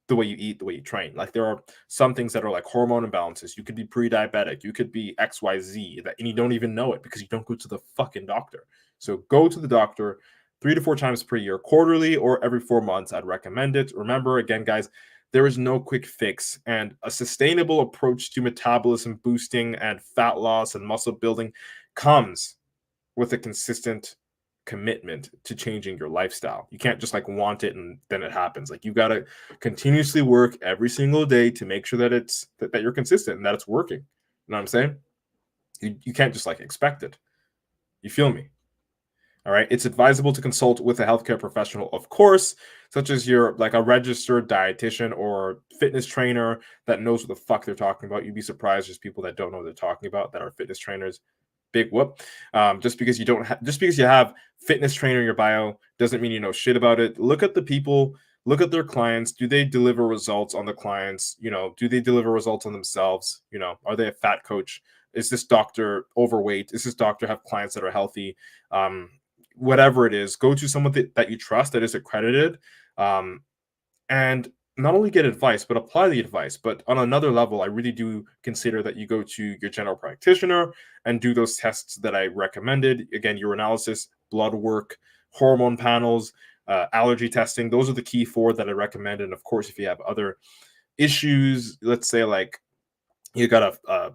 the way you eat, the way you train. Like, there are some things that are like hormone imbalances. You could be pre-diabetic. You could be XYZ, and you don't even know it because you don't go to the fucking doctor. So go to the doctor 3 to 4 times per year, quarterly or every 4 months. I'd recommend it. Remember, again, guys, there is no quick fix, and a sustainable approach to metabolism boosting and fat loss and muscle building comes with a consistent commitment to changing your lifestyle. You can't just like want it and then it happens. Like, you got to continuously work every single day to make sure that that you're consistent and that it's working. You know what I'm saying? You can't just like expect it. You feel me? All right. It's advisable to consult with a healthcare professional, of course, such as your like a registered dietitian or fitness trainer that knows what the fuck they're talking about. You'd be surprised there's people that don't know what they're talking about that are fitness trainers. Big whoop. Just because you have fitness trainer in your bio doesn't mean you know shit about it. Look at the people, look at their clients. Do they deliver results on the clients? Do they deliver results on themselves? Are they a fat coach? Is this doctor overweight? Does this doctor have clients that are healthy? Whatever it is, go to someone that you trust, that is accredited, and not only get advice, but apply the advice. But on another level, I really do consider that you go to your general practitioner and do those tests that I recommended. Again, urinalysis, blood work, hormone panels, allergy testing. Those are the key 4 that I recommend. And of course, if you have other issues, let's say like you got a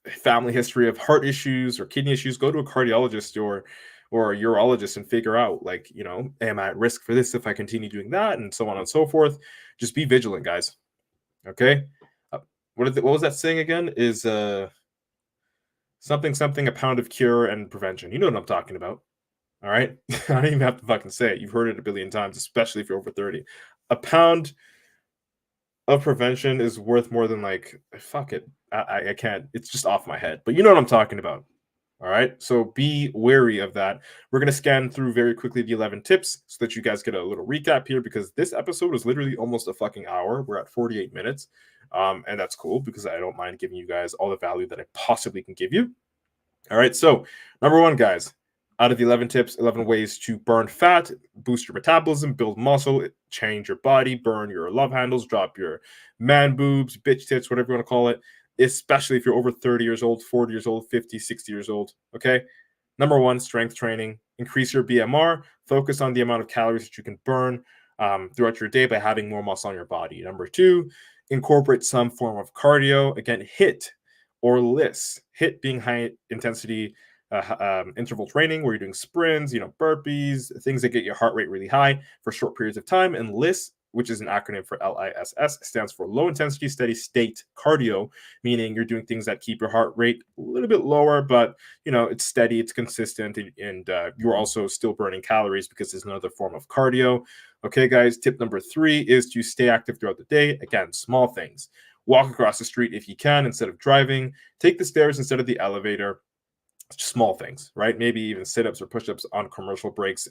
family history of heart issues or kidney issues, go to a cardiologist or a urologist and figure out, like, am I at risk for this if I continue doing that, and so on and so forth. Just be vigilant, guys. Okay. What was that saying again? Is something a pound of cure and prevention. You know what I'm talking about. All right. I don't even have to fucking say it. You've heard it a billion times, especially if you're over 30. A pound of prevention is worth more than, like, fuck it. I can't. It's just off my head. But you know what I'm talking about. All right, so be wary of that. We're going to scan through very quickly the 11 tips so that you guys get a little recap here, because this episode was literally almost a fucking hour. We're at 48 minutes, and that's cool because I don't mind giving you guys all the value that I possibly can give you. All right, so number 1, guys, out of the 11 tips, 11 ways to burn fat, boost your metabolism, build muscle, change your body, burn your love handles, drop your man boobs, bitch tits, whatever you want to call it, especially if you're over 30 years old, 40 years old, 50, 60 years old, okay? Number 1, strength training. Increase your BMR. Focus on the amount of calories that you can burn throughout your day by having more muscle on your body. Number 2, incorporate some form of cardio. Again, HIIT or LISS. HIIT being high intensity interval training, where you're doing sprints, burpees, things that get your heart rate really high for short periods of time. And LISS, which is an acronym for LISS, stands for low intensity steady state cardio, meaning you're doing things that keep your heart rate a little bit lower, but it's steady, it's consistent, and you're also still burning calories because it's another form of cardio. Okay, guys, tip number 3 is to stay active throughout the day. Again, small things. Walk across the street if you can instead of driving. Take the stairs instead of the elevator. Small things, right? Maybe even sit-ups or push-ups on commercial breaks.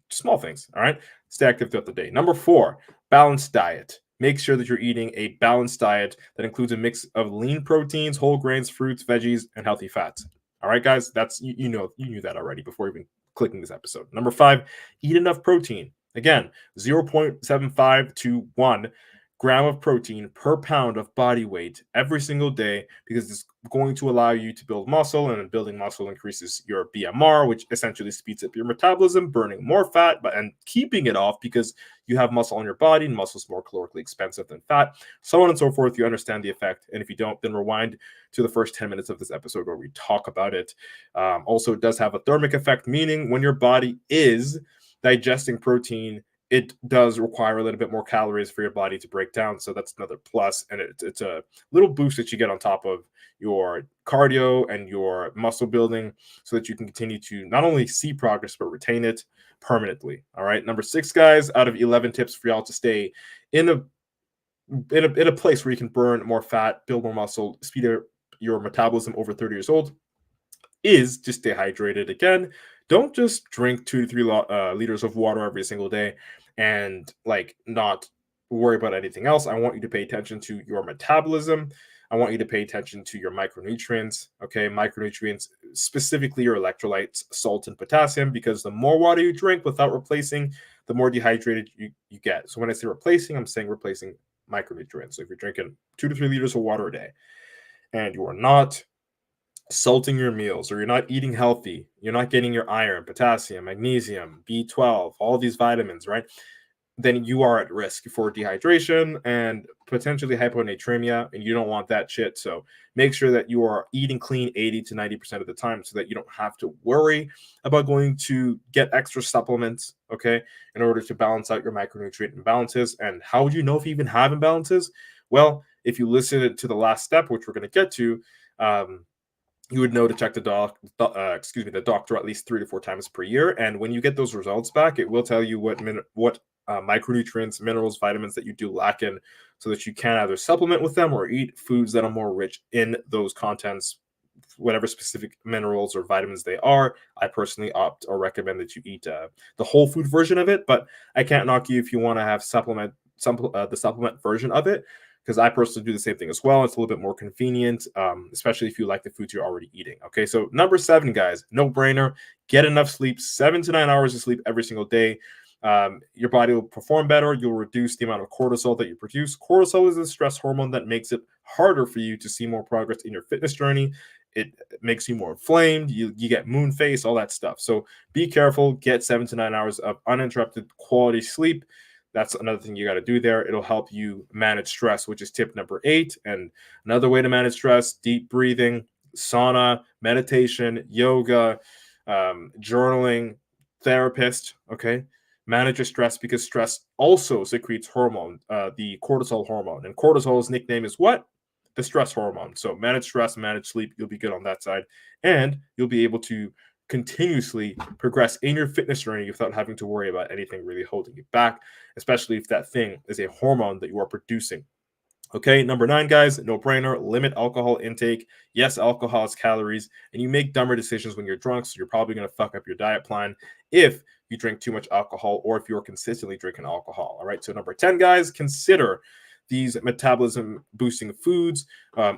Small things, all right? Stay active throughout the day. Number 4, balanced diet. Make sure that you're eating a balanced diet that includes a mix of lean proteins, whole grains, fruits, veggies, and healthy fats. All right, guys, that's you knew that already before even clicking this episode. Number 5, eat enough protein. Again, 0.75 to 1 gram of protein per pound of body weight every single day, because it's going to allow you to build muscle, and building muscle increases your BMR, which essentially speeds up your metabolism, burning more fat and keeping it off, because you have muscle on your body, and muscle is more calorically expensive than fat, so on and so forth. You understand the effect, and if you don't, then rewind to the first 10 minutes of this episode where we talk about it. Also, it does have a thermic effect, meaning when your body is digesting protein, it does require a little bit more calories for your body to break down. So that's another plus. And it's a little boost that you get on top of your cardio and your muscle building, so that you can continue to not only see progress, but retain it permanently. All right. Number 6, guys, out of 11 tips for y'all to stay in a place where you can burn more fat, build more muscle, speed up your metabolism over 30 years old, is just stay hydrated. Again, don't just drink 2 to 3 liters of water every single day and not worry about anything else. I want you to pay attention to your metabolism. I want you to pay attention to your micronutrients. Okay, micronutrients, specifically your electrolytes, salt and potassium, because the more water you drink without replacing, the more dehydrated you get. So when I say replacing, I'm saying replacing micronutrients. So if you're drinking 2 to 3 liters of water a day and you are not salting your meals, or you're not eating healthy, you're not getting your iron, potassium, magnesium, B12, all these vitamins, right? Then you are at risk for dehydration and potentially hyponatremia, and you don't want that shit. So make sure that you are eating clean 80 to 90% of the time, so that you don't have to worry about going to get extra supplements, okay, in order to balance out your micronutrient imbalances. And how would you know if you even have imbalances? Well, if you listen to the last step, which we're going to get to, you would know to check the doctor at least 3 to 4 times per year. And when you get those results back, it will tell you what micronutrients, minerals, vitamins that you do lack in, so that you can either supplement with them or eat foods that are more rich in those contents, whatever specific minerals or vitamins they are. I personally opt or recommend that you eat the whole food version of it, but I can't knock you if you want to have the supplement version of it, because I personally do the same thing as well. It's a little bit more convenient, especially if you like the foods you're already eating. Okay, so number 7, guys, no brainer. Get enough sleep, 7 to 9 hours of sleep every single day. Your body will perform better. You'll reduce the amount of cortisol that you produce. Cortisol is a stress hormone that makes it harder for you to see more progress in your fitness journey. It makes you more inflamed. You get moon face, all that stuff. So be careful. Get 7 to 9 hours of uninterrupted quality sleep. That's another thing you got to do there. It'll help you manage stress, which is tip number 8. And another way to manage stress: deep breathing, sauna, meditation, yoga, journaling, therapist. Okay. Manage your stress, because stress also secretes hormone, the cortisol hormone. And cortisol's nickname is what? The stress hormone. So manage stress, manage sleep. You'll be good on that side. And you'll be able to continuously progress in your fitness journey without having to worry about anything really holding you back, especially if that thing is a hormone that you are producing. Okay, number 9, guys, no brainer. Limit alcohol intake. Yes, alcohol has calories, and you make dumber decisions when you're drunk, so you're probably going to fuck up your diet plan if you drink too much alcohol, or if you're consistently drinking alcohol. All right, so number 10, guys, consider these metabolism boosting foods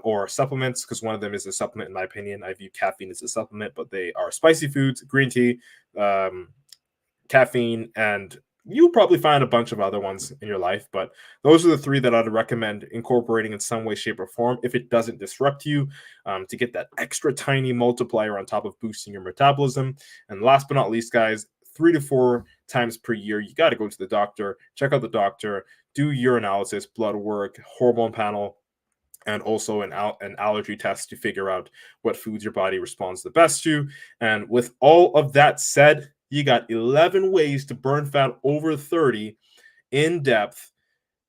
or supplements, because one of them is a supplement. In my opinion, I view caffeine as a supplement, but they are spicy foods, green tea, caffeine, and you'll probably find a bunch of other ones in your life, but those are the 3 that I'd recommend incorporating in some way, shape, or form, if it doesn't disrupt you, to get that extra tiny multiplier on top of boosting your metabolism. And last but not least, guys, 3 to 4 times per year, you got to go to the doctor, check out the doctor, do urinalysis, blood work, hormone panel, and also an allergy test to figure out what foods your body responds the best to. And with all of that said, you got 11 ways to burn fat over 30 in depth.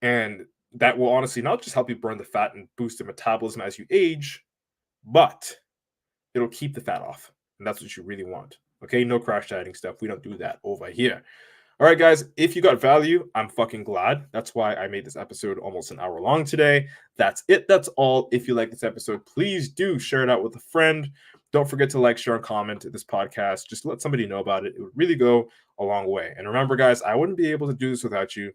And that will honestly not just help you burn the fat and boost the metabolism as you age, but it'll keep the fat off. And that's what you really want. Okay, no crash dieting stuff. We don't do that over here. All right, guys, if you got value, I'm fucking glad. That's why I made this episode almost an hour long today. That's it. That's all. If you like this episode, please do share it out with a friend. Don't forget to like, share, and comment this podcast. Just let somebody know about it. It would really go a long way. And remember, guys, I wouldn't be able to do this without you.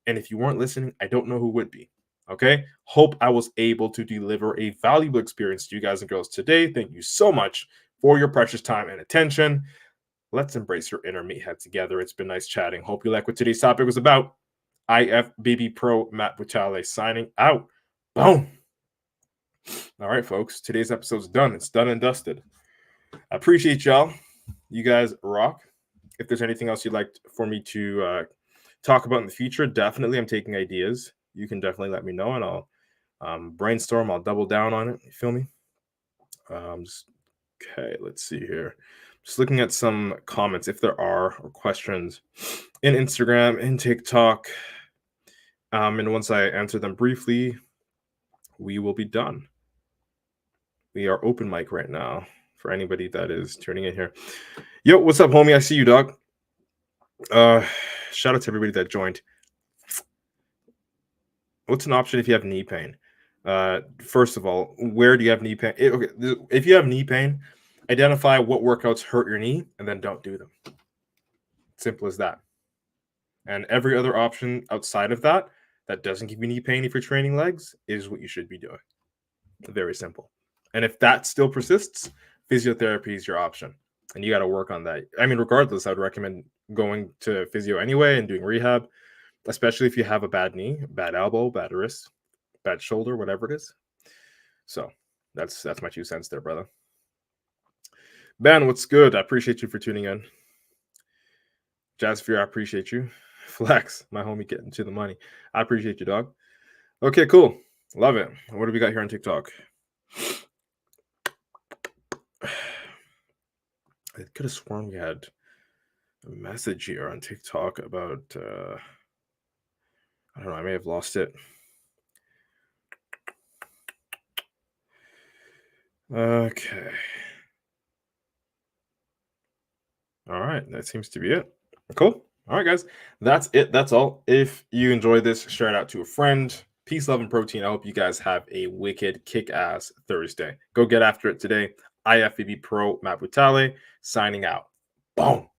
And if you weren't listening, I don't know who would be. Okay? Hope I was able to deliver a valuable experience to you guys and girls today. Thank you so much for your precious time and attention. Let's embrace your inner meathead together. It's been nice chatting. Hope you like what today's topic was about. IFBB Pro Matt Butale signing out. Boom. All right, folks. Today's episode's done. It's done and dusted. I appreciate y'all. You guys rock. If there's anything else you'd like for me to talk about in the future, definitely I'm taking ideas. You can definitely let me know, and I'll brainstorm. I'll double down on it. You feel me? Okay, let's see here. Just looking at some comments, if there are, or questions in Instagram, in TikTok. And once I answer them briefly, we will be done. We are open mic right now for anybody that is tuning in here. Yo, what's up, homie? I see you, dog. Shout out to everybody that joined. What's an option if you have knee pain? First of all, where do you have knee pain? Okay, if you have knee pain, identify what workouts hurt your knee and then don't do them. Simple as that. And every other option outside of that doesn't give you knee pain if you're training legs is what you should be doing. Very simple. And if that still persists, physiotherapy is your option. And you got to work on that. I mean, regardless, I would recommend going to physio anyway and doing rehab, especially if you have a bad knee, bad elbow, bad wrist, bad shoulder, whatever it is. So that's my 2 cents there, brother. Ben, what's good? I appreciate you for tuning in. Jazzfear, I appreciate you. Flex, my homie getting to the money. I appreciate you, dog. Okay, cool. Love it. What do we got here on TikTok? I could have sworn we had a message here on TikTok about, I don't know, I may have lost it. Okay. All right, that seems to be it. Cool. All right, guys, that's it. That's all. If you enjoyed this, share it out to a friend. Peace, love, and protein. I hope you guys have a wicked, kick-ass Thursday. Go get after it today. IFBB Pro Matt Butale signing out. Boom.